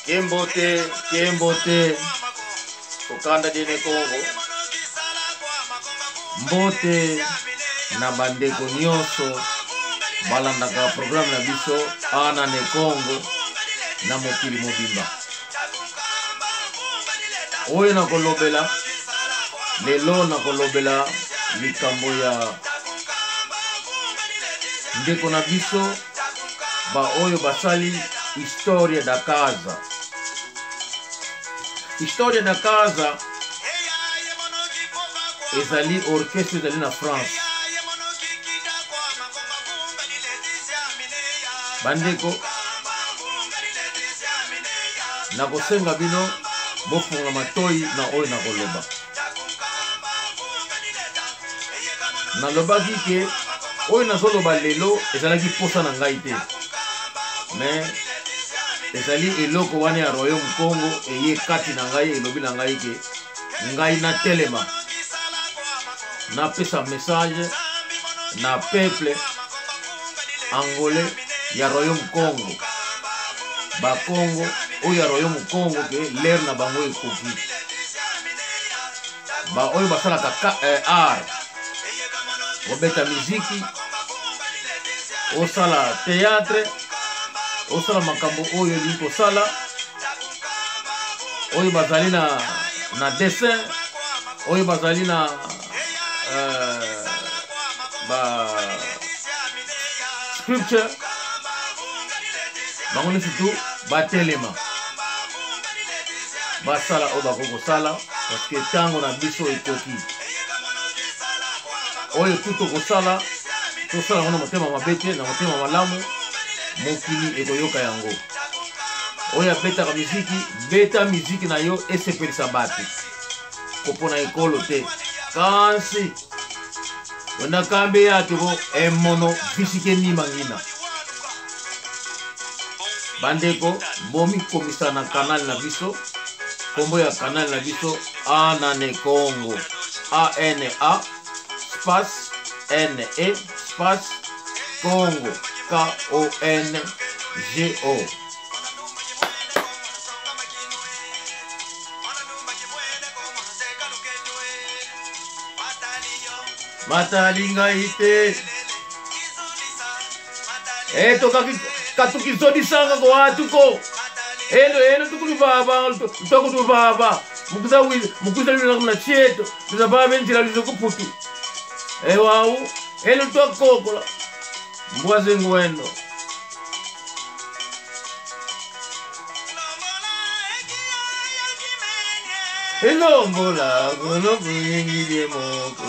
Kembote, Okanda dene Congo. Mbote na bandeko nyonso balandaka programme na biso ana ne Congo na mokili mobimba. Oyo na kolobela lelo na kolobela likambo ya ndeko na biso ba oyo basali Historia da Casa. Historia da Casa ezali orchestre ezali na France. Bandeko na kosenga bino bofunga matoi na oyo na koloba. Na loba kike oyo na zoloba lelo ezalaki posa na ngai te. Mais ezali eloko wana ya Royaume Congo eye kati na ngai elobi na ngai ke ngai na telema na pesa message na peuple angolais ya Royaume Congo. Ba Congo oyo ya Royaume Congo ke l'air na bango ekoki. Ba oyo basalaka art. Obeta muziki, osala théâtre, osala makambo oyo liko sala, oyo bazali na dessin, oyo bazali na ba sculpture, bango ni surtout batelema, basala oyo bakoko sala, parce que tango na biso ekoki. Oyo tuto kosala tosala wana motema mabete na motema malamu mokili ekoyoka yango. Oyo abetaka miziki beta miziki na yo esepelisa bato kopona ekolo te kansi wenda kambe yake bo emono bisike nima ngina. Bandeko bomi komisa na kanal na biso kombo ya kanal na biso Ana ne Congo ANA espace NE espace Congo KONGO. Matalinga ite eto katukizodisanga ko watuko eno tukulubaba tokutubaba mukuza na cheto tuzababa njira lizokuputu ewau eno tokokola mbwaze ngwendo elombola gono kuyingile moko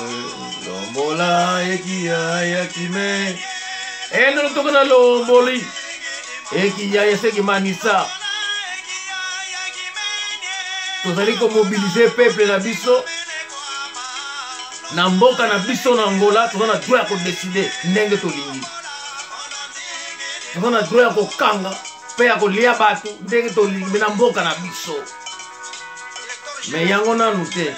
lombola ekia ya kime eno tokona lomboli ekia ya sekimanisa tozali ko mobiliser peuple na biso na mboka na biso na Angola. Tozana droit ya ko décider ndenge tolingi, tozana droit ya ko kanga pe ya ko lia batu ndenge tolingi na mboka na biso. Me yango nanu te.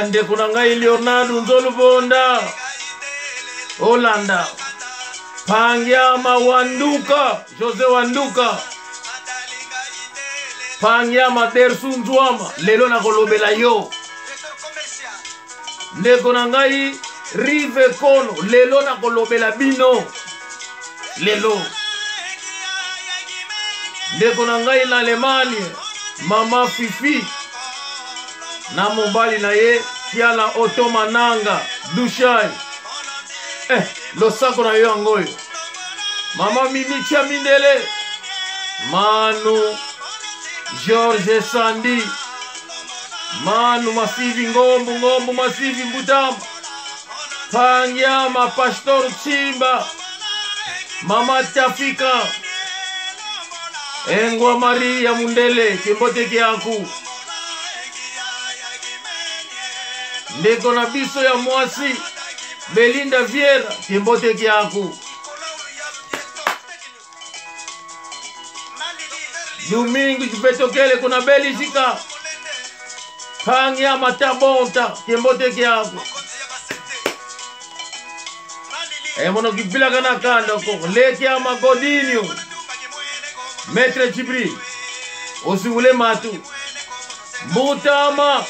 Ndeko na ngai Leonardo Nzolubonda Holanda Pangyama Wanduka Jose Wanduka Pangyama Dersu Nzwama lelo na kolobela yo. Ndeko na ngai Rive Kono lelo na kolobela bino lelo. Ndeko na ngai na Alemania Mama Fifi na mobali na ye Tiala Otomananga Dushai losako na yo angoyo Mama Mimi Chamindele Manu George Sandi Manu Masivi Ngombu Masivi Mbutama Pangyama Pastor Chimba Mama Tafika Engwa Maria Mundele Kimbote Kiaku ndeko na biso ya mwasi Belinda Viera Kimbote Kiaku Domingo Kipetokele kuna Belisika Pangyama Tabonta Kimbote Kiaku mono kipila kana kanda ko leki ama Godinho Maître Djibril Osiwule Matu Mbutama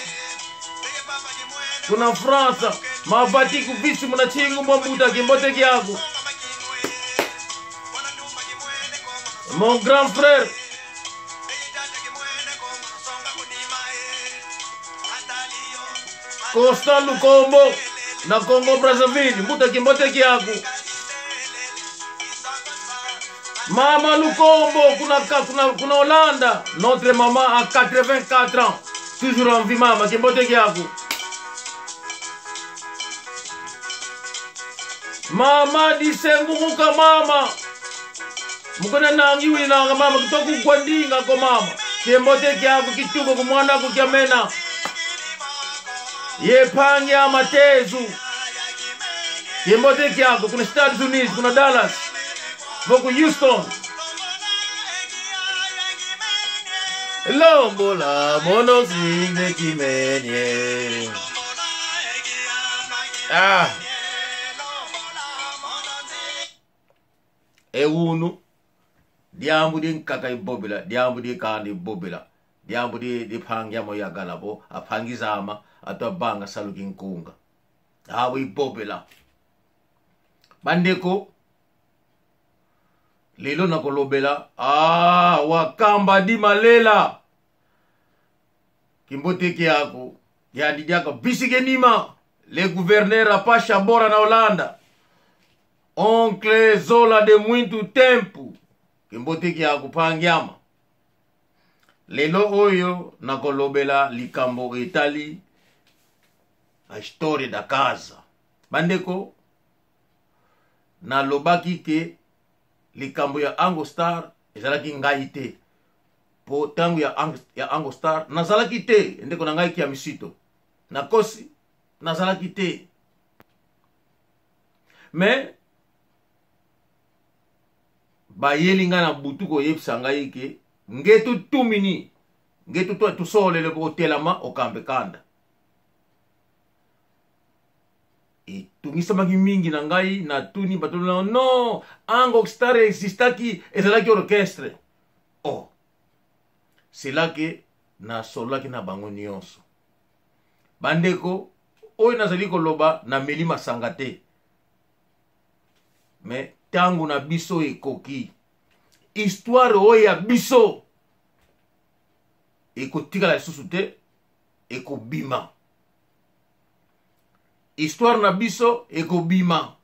kuna France mabati kuvisi muna chingu mbuta kimbote kiago mon grand frère Costa Lukombo na Congo Brazzaville mbuta kimbote kiago Mama Lukombo kuna Hollande notre maman a 84 ans toujours en vie mama kimbote kiago Mama disenguka mama mukona nangi wina mama kitoku kwandinga ko mama kimbote kiago kitugo kumwana kukyamena ye panya matezu kimbote kiago kuna Estados Unidos kuna Dallas boku Houston Lombola mono singe kimenye Eunu diambu di kaka ibobila diambu di kandi ibobila diambu di pangya mo yagalabo apangizama atwa banga saluki nkunga hawo ibobila bandeko lelo nakolobela wakamba di malela kimbote kiako ya didiaka bisige nima le gouverneur apasha bora na Holanda Oncle Zola de Mwintu Tempu kimbote kiako pangyama lelo oyo nakolobela likambo etali a histoire da casa bandeko na lobaki ke likambo ya Angostar ezalaki ngai te po tangu ya Angostar nazalaki te ndeko na ngai kia misito nakosi nazalaki te me bayeli nga na butu koyebisa ngai ke ngetu tumini ngetu tusolele kotelama okambe kanda tungisamaki mingi na ngai na tuni batolo no Angostar existaki ezalaki orchestre c'est là que na solaki na bango nyonso bandeko oyo nazali koloba na meli masanga te me tangu na biso ekoki histoire oyo ya biso ekotikala lisusu te ekobima histoire na biso ekobima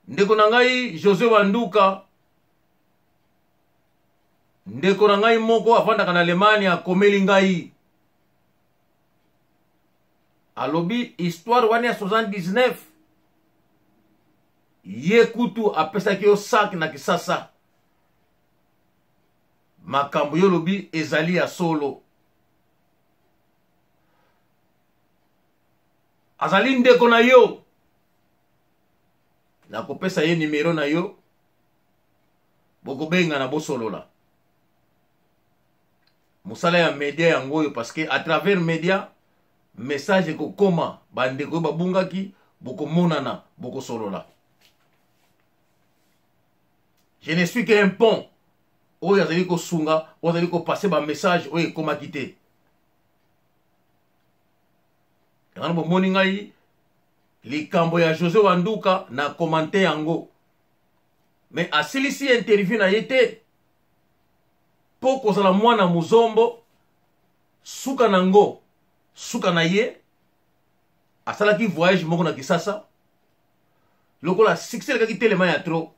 ndeko na ngai José Wanduka ndeko na ngai moko avandaka na Allemagne akomeli ngai alobi histoire wana ya 79 ye kutu apesaki yo sak na Kisasa makambo yo lobi ezali ya solo azali ndeko na yo nakopesa ye nimero na yo bokobenga na bosolola musala ya media yango oyo parce que à travers media message ekokoma bandeko babungaki bokomonana bokosolola je ne suis qu'un pont oyo azali kosunga oyo azali kopase ba message oyo ekomaki te yango bomoni ngai likambo ya José Wanduka na komante yango mais asilisi interview na ye te po kozala mwana muzombo suka nango suka na ye asalaki voyage moko na Kisasa lokola succès lekaki telema ya trop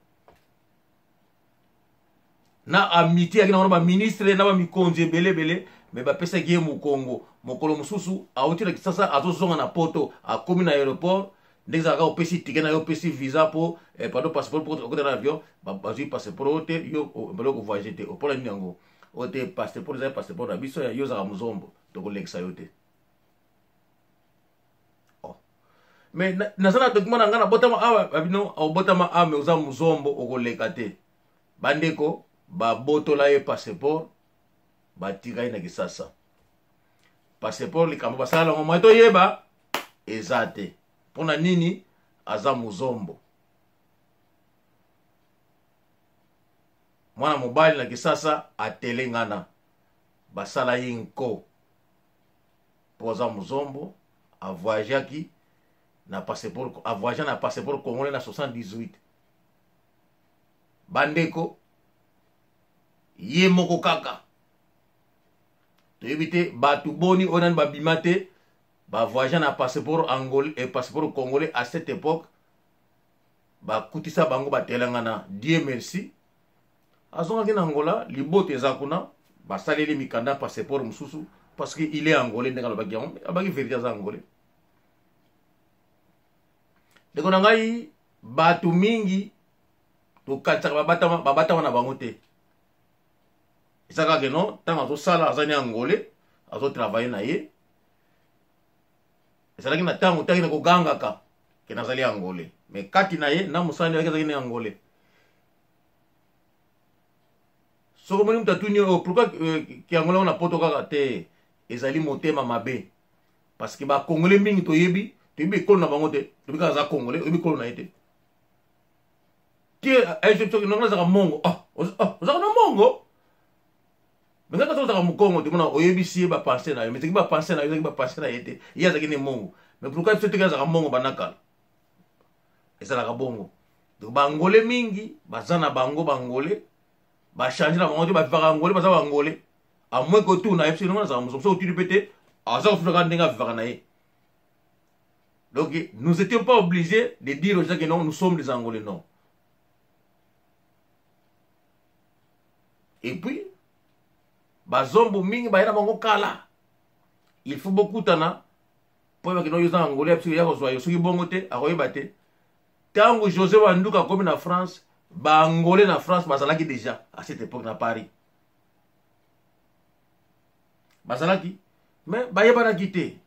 na amitié yaki na ba ministre na ba mikonzi ebele mais bapesaki ye mokongo mokolo mosusu auti na Kisasa azozonga na poto akomi na aéroport ndenge ezalaka opesi tike na yo opesi visa po pardon passeport po okota na avion bazwi passeport te yo baloko voyage te opola nini yango ote passeport ezali passeport na biso yo ozalaka mozombo tokolekisa yo te mais naza na document na nga na botama awa babino obotama ame oza mozombo okoleka te bandeko babotola ye passeport batika ye na Kisasa passeport likambo basala ngo mato yeba eza te pona nini aza mozombo mwana mobali na kisasa atelengana basala ye nko po aza muzombo avoyageaki na passeport congolais na 78 bandeko ye moko kaka toyebi te bato boni oyo nani babima te bavoyage na passeport angolais et passeport congolais à cette époque bakutisa bango batelengana Dieu merci azongaki na Angola libote eza kuna basaleli mikanda passeport mususu parce que il est angolais ndenge alobaki yango abaki vérité aza angolais ndeko na ngai bato mingi tokatisaka babatama na bango te eza kaka no ntango azosala aza ni angolais azotravaille na ye ezalaki na ntango taki na kogangaka ke nazali angolais mais kati na ye na mosali yaki azalaki ni angolais soko moni mutu atuni oyo pourquoi ki angolais na poto kaka te ezali motema mabe parce que bakongolais mingi toyebi ekolo na bango te toyebi kaka aza congolais oyebi ekolo na ye te ti nonga azaka mongo ozaka na mongo mais kaka tozaka mokongo te mona oyebisi ye bapense na yo mais teki bapense na yo ezaki bapense na ye te ye azalaki ne mongo mais pourquoi biso teki azaka mongo banakala ezalaka bongo donc bangolais mingi baza na bango bangolais bachange na bango te bavivaka angolais baza bangolais amoi kotuna ye biso nonga azaka mosomo so otuli mpe te aza kofutaka ndenge avivaka na ye. Donc nous n'étions pas obligés de dire aux gens que non, nous sommes des Angolais, non. Et puis bazombo mingi bayana bango kala il faut beaucoup tana po ba kino yoza Angolais parce que ya kozwa yo soki bongo te akoyeba te tango José Wanduka comme na France ba Angolais na France bazalaki déjà à cette époque na Paris bazalaki mais bayeba na quitté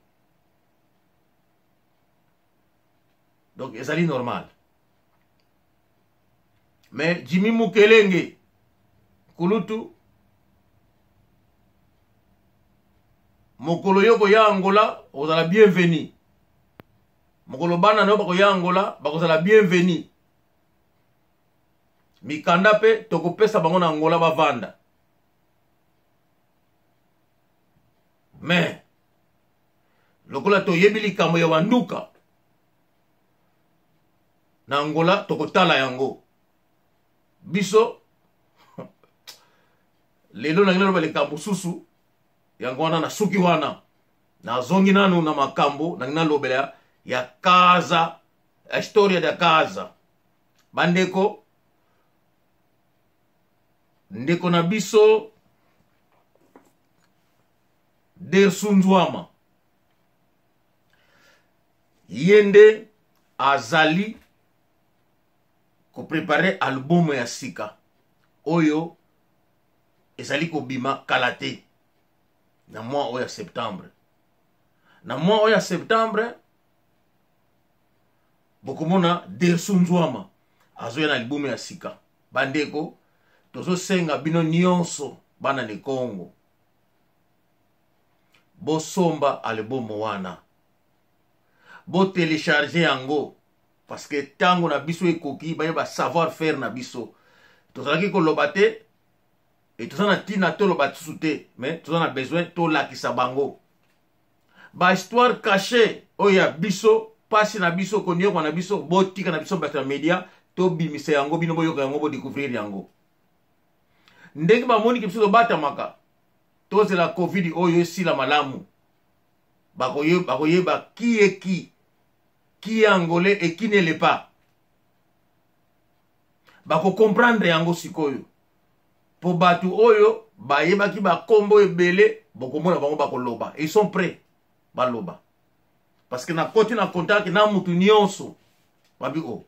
donc ezali normal mais Jimmy Mukelenge kulutu mokolo yoko ya Angola ozala bienvenu mokolo bana no bako ya Angola bakozala bienvenu mikanda pe tokopesa bango na Angola bavanda mais lokola toyebi likambo ya Wanduka na Angola tokotala yango biso lelo na ngelo likambo susu yango wana na suki wana na zongi nanu na makambo na ngina lobela ya kaza historia ya kaza bandeko ndeko na biso Dersunzwama yende azali ko préparer album ya sika oyo ezali ko bima kalate na mois oya septembre na mois oya septembre bokomona Dersunzwama azoya na album ya sika bandeko tozo senga bino nyonso bana ne Congo bo somba album wana bo télécharger yango parce que tango na biso ekoki ba savoir faire na biso tozalaki ko lobate et tozana tina to lobate soute mais tozana besoin to lakisa bango ba histoire cachée oya biso pasi na biso konyo na biso bo tika na biso ba media to bimise yango bino boyoka yango bo découvrir yango ndenge ba moni ke biso bata maka toze la covid oyo esila malamu bakoyeba qui est qui est angolais et qui ne l'est pas bako comprendre yango sikoyo po batu oyo bayebaki bakombo ebele bokomona bango bakoloba ils sont prêts baloba parce que na koti na contact na mutu nyonso babi o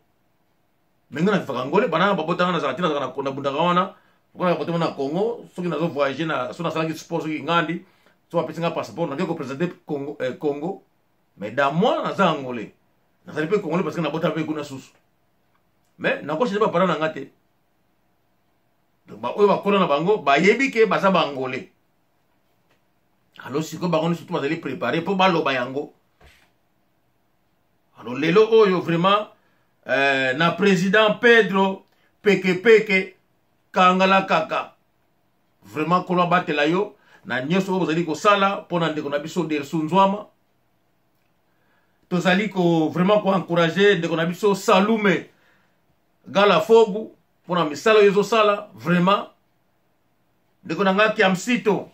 menga na faka angolais bana babotanga na zatina na bundanga wana kwa kote na Congo soki nazo voyager na so na salaki sport soki ngandi so apesinga passeport na ko présenter Congo mais dans moi na angolais na sali pe congolais parce que na bota pe kuna susu mais na ko cheba para na ngate donc ba oyo ba kona na bango ba yebi ke baza ba angolais alors siko bango ni surtout bazali préparer pour baloba yango alors lelo oyo vraiment na président Pedro Peke kangala kaka vraiment kolo batela yo na nyoso bozali ko sala pona ndeko na biso Dersu Nzwama tozali ko vraiment ko encourager ndeko na biso Salume Gala Fogu pona misala yezo sala vraiment ndeko na ngaki amsito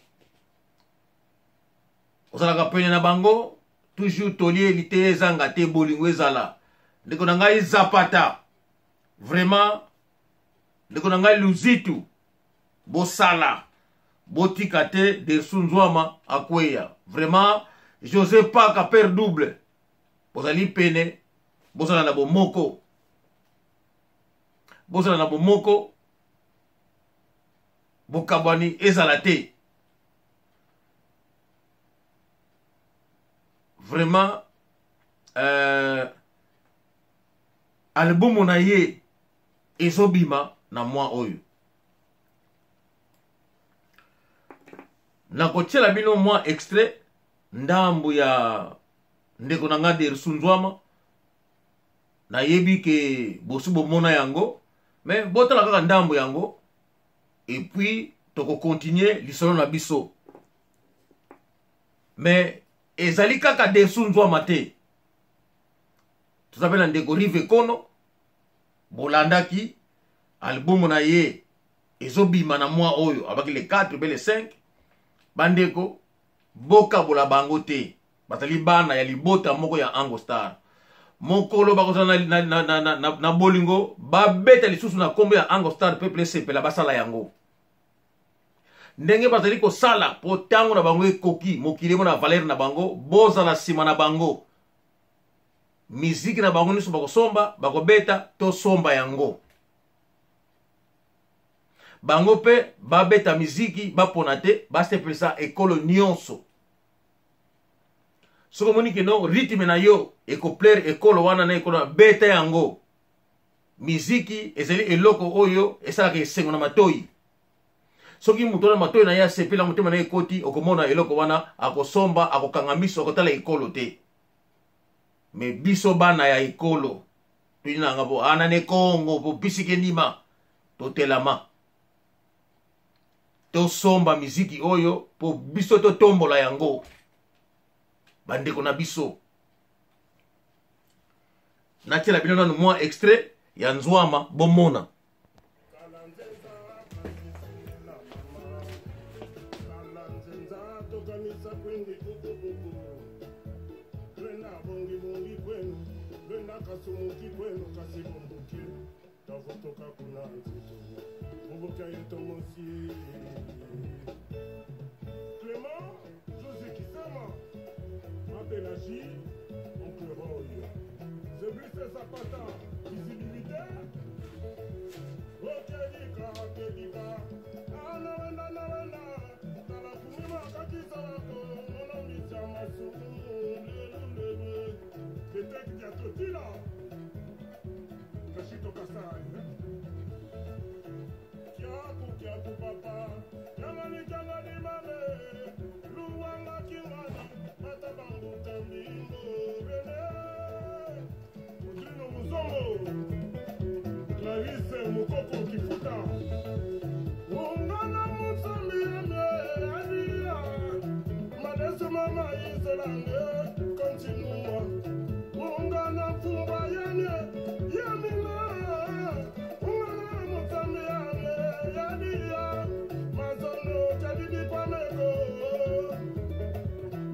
ozalaka pene na bango toujours tolie lite ezanga te bolingo ezala ndeko na ngai Zapata vraiment ndeko na ngai Luzitu bosala botika te Dersu Nzwama akweya vraiment José Paka père double bozali pene bozala na bomoko bokabwani ezala te vraiment albumu na ye ezobima na mwa oyo nakotiela bino mwa extrait ndambu ya ndeko na nga Dersu Nzwama nayebi ke bosu bomona yango mais botala kaka ndambu yango et puis toko continuer lisolo na biso mais ezali kaka Dersu Nzwama te tozapela ndeko Rive Kono bolandaki albumu na ye ezobima na mwa oyo abaki le 4 be le 5 bandeko boka bola bango te batali bana ya libota moko ya Ango Star mokolo bakozala na bolingo babeta lisusu na kombo ya Ango Star peuple sepela basala yango ndenge batali ko sala po tango na bango ekoki mokili mo na valeur na bango bozala sima na bango miziki na bango niso bakosomba bakobeta to somba yango bango pe babeta miziki bapona te basepelisa ekolo nyonso soko moni ke no rythme na yo ekoplaire ekolo wana na ekolo beta yango miziki ezali eloko oyo esalaka esengo na matoi soki mutu na matoi na ye asepela motema na ekoti okomona eloko wana akosomba akokanga miso akotala ekolo te me biso bana ya ekolo tuyinanga bo anane Kongo po bisike ndima totelama tosomba miziki oyo po biso totombola yango bandeko na biso natiela bino nanu mwa extrait ya Nzwama bomona Clément, José Kisama, Abelaji, Oncle Roy, Zebrice Zapata, visibilité, Okedika, Anawenda, Talakumima, Kakizako, Monomisa Masuku, Lelulele, Ketek Diatotila, Kashito Kasai, Kiaku Papa, Yamani Mame, Luwanga Kiwani, Matabangu Tambingo, Bene, Udino Muzongo, Clarisse Mukoko Kifuta, Ungana Musambiene, Adia, Madesu Mama Isolande, continua, Ungana Fumbayane, Yamina, Ungana Musambiene, Yadia, Mazono Kadidi Kwameko,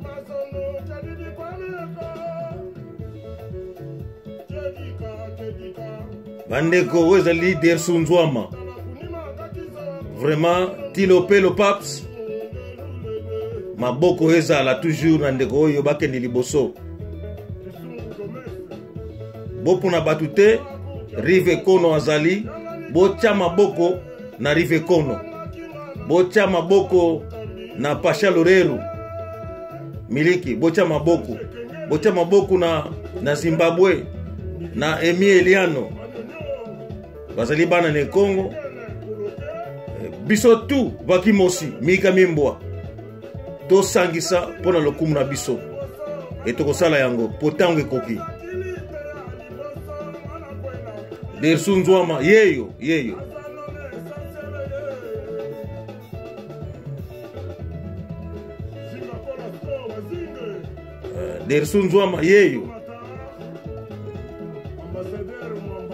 Mazono Kadidi Kwameko, Kedika, bandeko wezali Dersu Nzwama vraiment tilopelo paps maboko ezala toujours na ndeko oyo bakende liboso bopona batu te Rive Kono azali botia maboko na Rive Kono botia maboko na Pasha Loreru miliki botia maboko na Zimbabwe na Emi Eliano bazali bana ne Congo biso tu bakimosi mika mimbwa to sangisa pona lokumu na biso etokosala yango potango ekoki Dersu Nzwama yeyo Dersu Nzwama yeyo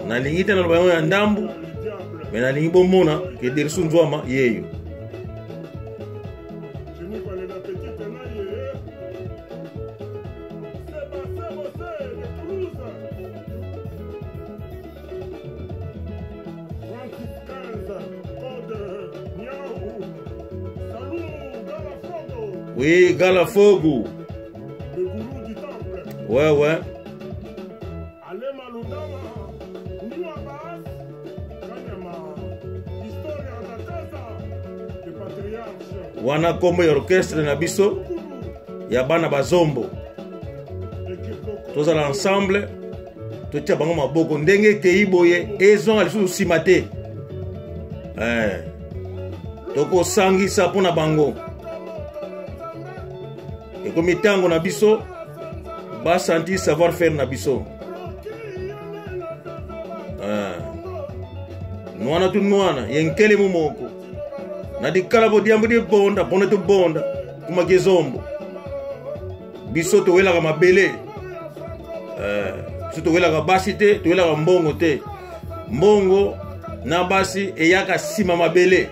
nalingi te na loba ya ndambu me nalingi bomona ke Dersu Nzwama yeyo Oui, Galafogo. Ouais, ouais. Wana kombo ya orchestre na biso ya bana bazombo. Tozala ensemble. Totia bango maboko ndenge keiboye ezon alisu simate. Toko sangisa pona bango. Ekomi tango na biso ba sentir savoir faire na biso. Nwana tu nwana yenkele mumoko. Na dikala bo diambo di bonda pona tu bonda kuma gezombo. Biso to wela ka mabele. Biso to wela ka basi te, to wela ka mbongo te. Mbongo na basi eyaka sima mabele.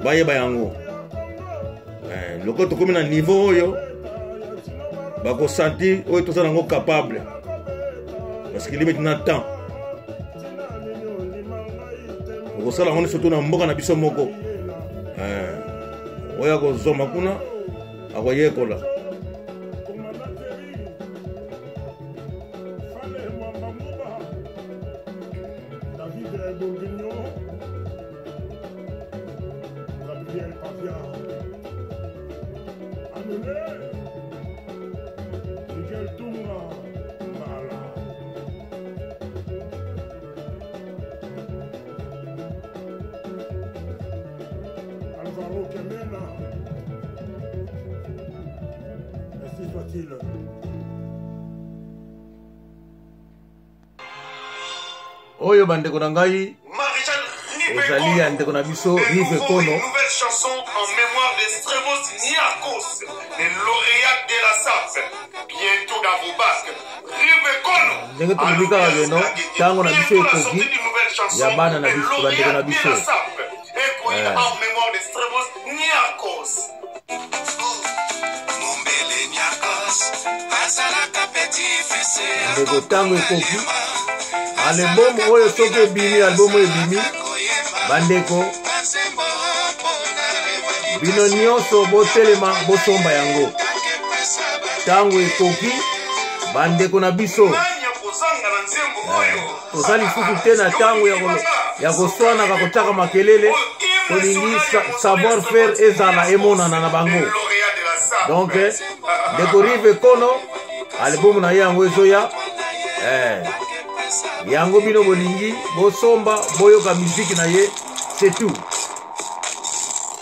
Baye bayango. Loko to komi na niveau oyo bako sentir oyo toza nango capable parce que limite na temps okosala yango surtout na mboka na biso moko oyo akozoma kuna akoyekola Oyo bandeko na ngai ezali ya ndeko na biso Rive Kono. Nouvelle chanson en mémoire de Strevos Niakos, le lauréat de la SAP, bientôt dans vos basques. Rive Kono. Ndenge tumulika weno tango na biso ekoki ya bana na biso bandeko na biso. En mémoire de Strevos Niakos. Ndeko tango ekoki album oyo soki ebimi album oyo ebimi bandeko bino nyonso botelema bosomba yango tango ekoki bandeko na biso toza lisusu te na tango ya koswanaka kotaka makelele tolingi savoir faire ezala emonana na bango donc ndeko Rive Kono album na ye yango ezoya yango bino bolingi bosomba boyoka muziki na ye c'est tout.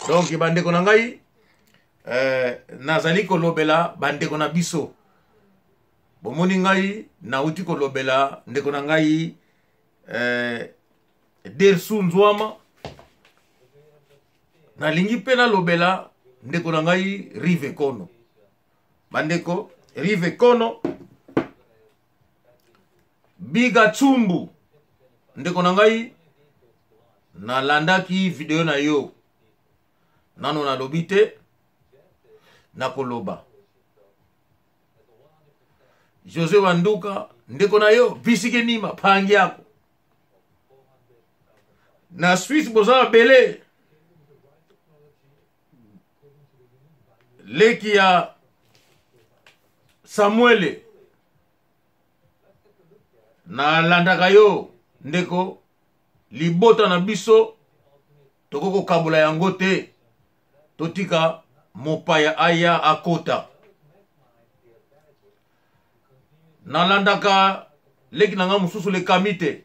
Donc bandeko na ngai nazali kolobela bandeko na biso bomoni ngai nauti kolobela ndeko na ngai Dersu Nzwama nalingi pe nalobela ndeko na ngai Rive Kono. Bandeko Rive Kono Biga Chumbu ndeko na ngai nalandaki video na yo nano nalobi te nakoloba. Jose Wanduka ndeko na yo bisike nima pangi yako na Swiss bozala bele leki ya Samuele na landaka yo ndeko libota na biso tokoko kabula yango te totika mopaya aya akota na landaka leki nanga mususu le kamite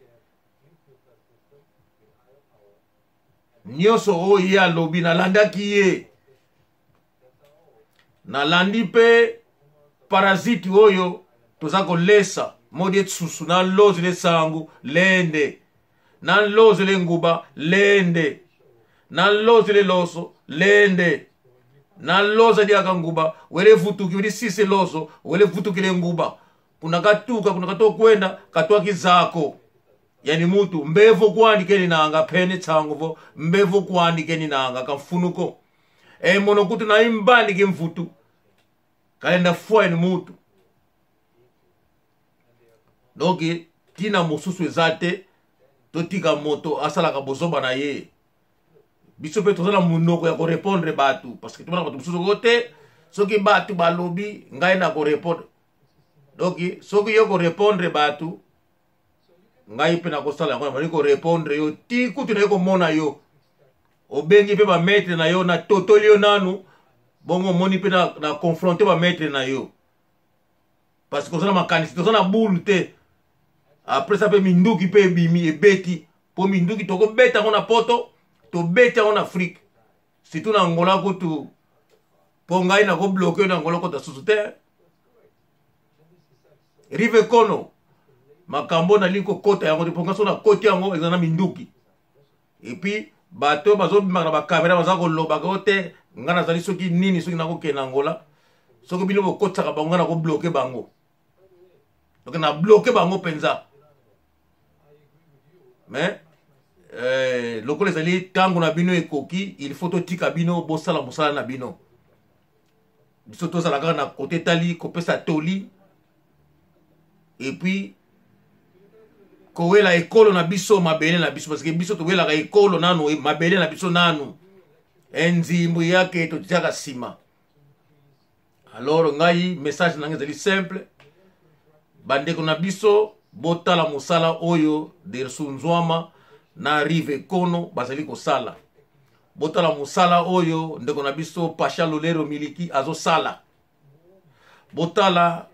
nyoso oyo ye alobi na landaki ye na landi pe parasite oyo toza kolesa modi etsusu na lozi le sangu lende na lozi le nguba lende na lozi le loso lende na loza dia kanguba wele vutuki wili sise lozo wele vutuki le nguba kuna katuka kuna kato kwenda katwa kizako yani mutu mbevo kuandikeni nanga pene changovo mbevo kuandikeni nanga kamfunuko mono kutu na imbandi kimfutu kalenda fwa ni mutu doki tina mususu ezate totika moto asala kabozoba na ye biso pe tozala munoko ya ko répondre batu parce que tobana batu mususu kote soki batu balobi ngai na ko répondre doki soki yo ko répondre batu ngai pe na ko sala ngona mali ko répondre yo ti kutu na ko mona yo obengi pe ba maître na yo na totoli yo nanu bongo moni pe na confronter ba maître na yo parce que tozala makanisi tozala boule te après ça pe minduki pe bimi ebeti po minduki toko beta ngona poto to beta ngona Afrique si tu na Angola ko tu po ngai na ko bloquer na Angola ko ta susu te rive kono makambo na liko kota yango po ngaso na koti yango ezana minduki et puis bato bazo bimaka na ba camera baza ko loba ko te ngana zali soki nini soki na ko ke na Angola soki bino ko kota ka bango na ko bloquer bango donc na bloquer bango penza mais lokole zali tango na bino ekoki il faut to tika bino bosala mosala na bino biso to sala na côté tali ko pesa toli et puis ko wela ekolo na biso mabele na biso parce que biso to wela ka ekolo nanu mabele na biso nanu enzimbu yake to tiaka sima alors ngai message na ngezali simple bandeko na biso botala musala oyo der sunzwama na rive kono bazali ko sala botala musala oyo ndeko na biso Pasha Lolero Miliki azo sala botala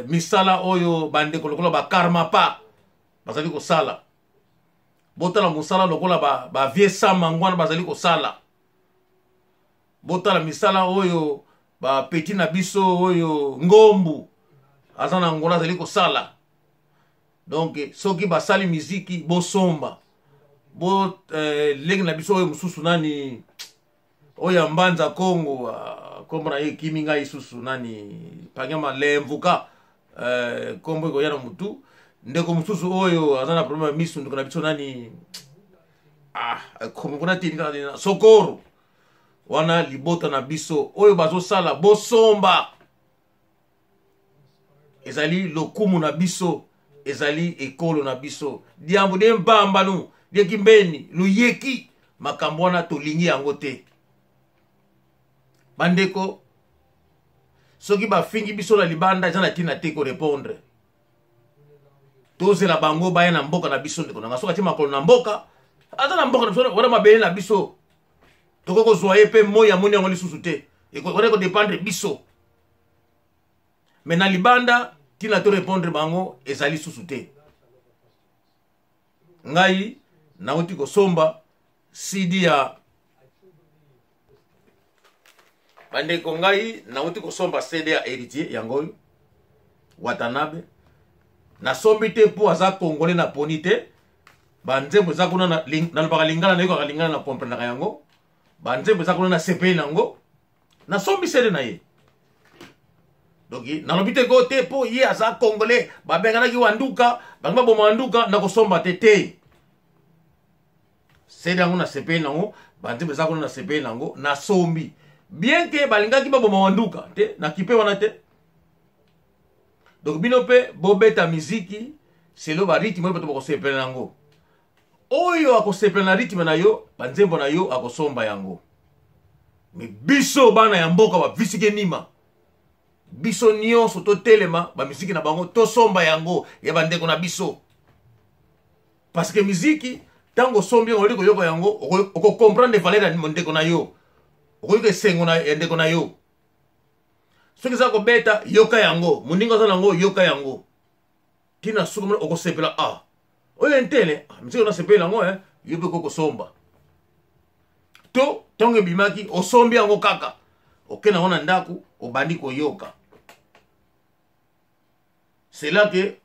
misala oyo bandeko lokola ba karma pa bazali ko sala botala musala lokola ba vie samangwana bazali ko sala botala misala oyo ba petit na biso oyo ngombu azana Angola zali ko sala donc soki basali miziki bosomba bo leng na biso oyo mususu nani oya mbanza Kongo kombo na ye kiminga isusu nani panyama lemvuka kombo ko yana mutu ndeko mususu oyo azana problème misu ndiko na biso nani kombo kuna tini kana sokoro wana libota na biso oyo bazo sala bosomba ezali lokumu na biso ezali ekolo na biso diambu de mbamba nu de kimbeni luyeki makambo wana tolingi yango te bandeko soki bafingi biso na libanda eza na tina te ko répondre tozela bango baya na mboka na biso ndeko nanga soki atie makolo na mboka aza na mboka na biso wana mabele na biso toko kozwa ye pe moi ya moni yango lisusu te wana ko dépendre biso mais na libanda tina to répondre bango ezali susu te ngai nauti kosomba CD ya bandeko ngai nauti kosomba CD ya Héritier yango Watanabe nasombi te po aza congolais na poni te banzembo eza kuna na lobaka lingala na yoko lingala na comprendre yango banzembo eza kuna na CP nango nasombi CD na ye donc nalobi te ko te po ye aza congolais babenganaki wanduka bango boma wanduka na kosomba te te CD yango na CP nango banzembo eza kuna na CP nango nasombi bien que balingaki baboma wanduka te na kipe wana te donc bino pe bobeta miziki selo ba rythme bato bakosepela nango oyo akosepela na rythme na yo banzembo na yo akosomba yango mais biso bana ya mboka bavisike nima biso nyonso totelema bamiziki na bango tosomba yango ya bandeko na biso parce que miziki tango sombi yango liko yoko yango oko comprendre valeur ya ndeko na yo okoyoka esengo na ndeko na yo soki za kobeta yoka yango moninga za nango yoka yango tina suku mona okosepela oyo ntele miziki na sepela yango yo pe kokosomba to tonge bimaki osombi yango kaka okena ngona ndaku obandi koyoka c'est là que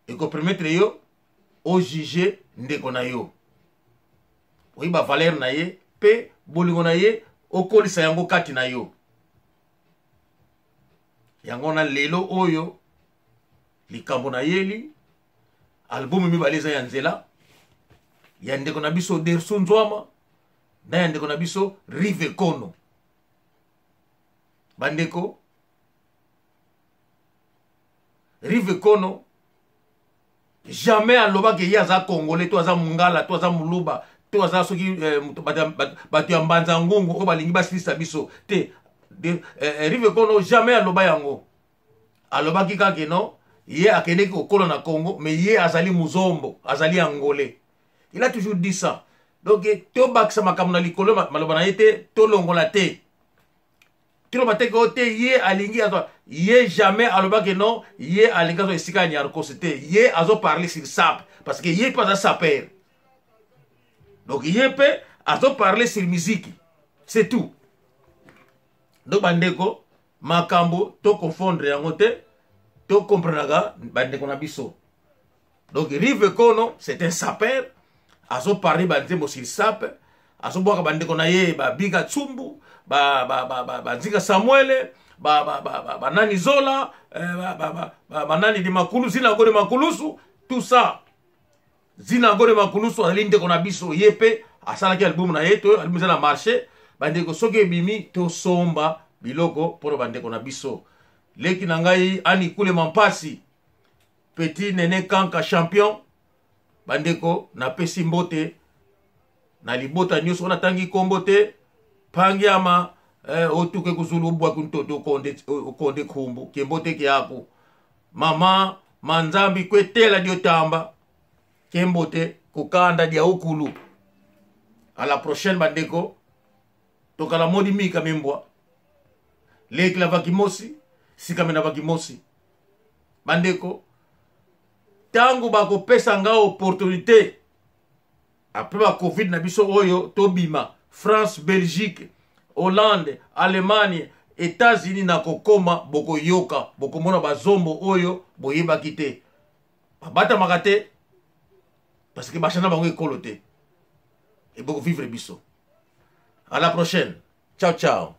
eko permettre yo o juger ndeko na yo oyiba valeur na ye pe bolingo na ye okolisa yango kati na yo. Yango na lelo oyo likambo na yeli album mibale eza ya nzela ya ndeko na biso Derso Nzwama na ya ndeko na biso Rive Kono. Bandeko Rive Kono jamais alobaki ye aza congolais to aza mungala to aza muluba to aza soki bato ya mbanza ngungu o balingi basilisa biso te. Rive Kono jamais aloba yango. Alobaki kaka no ye akendeki kokolo na Congo mais ye azali muzombo azali angolais. Il a toujours dit ça. Donc to bakisa makambo na likolo maloba na yete to longola te. Tilo bateke ote ye alingi azo ye jamais alobaki non ye alingi azo esika ni arcosité ye azo parler sur sap parce que ye pas un sapeur. Donc ye peut azo parler sur musique. C'est tout. Donc bandeko makambo to confondre yango te to comprendre bandeko na biso. Donc Rive Kono c'est un sapeur azo parler bandeko sur sap azo boka bandeko na ye ba biga tsumbu ba Nzika Samuel ba nani Zola ba nani di makulu zina gore makulusu tout ça zina gore makulusu alinde kona biso yepe asala ki album na yeto album na marché bandeko soke bimi to somba biloko poro bandeko na biso leki na ngai ani kule mampasi petit nene kanka champion bandeko na pesi mbote na libota nyuso na tangi kombote pangiama otuke kuzulu bwa kuntoto konde kumbu kembote kiapo mama manzambi kwetela diotamba kembote kukanda dia okulu. À la prochaine bandeko tokala modi mika membwa leki la vakimosi sikamena vakimosi bandeko tangu bako pesa nga opportunité après ba covid na biso oyo tobima France, Belgique, Hollande, Allemagne, États-Unis na kokoma boko yoka boko mona bazombo oyo boyeba kite babata makate parce que bachana bango ekolo te et boko vivre biso. À la prochaine. Ciao ciao.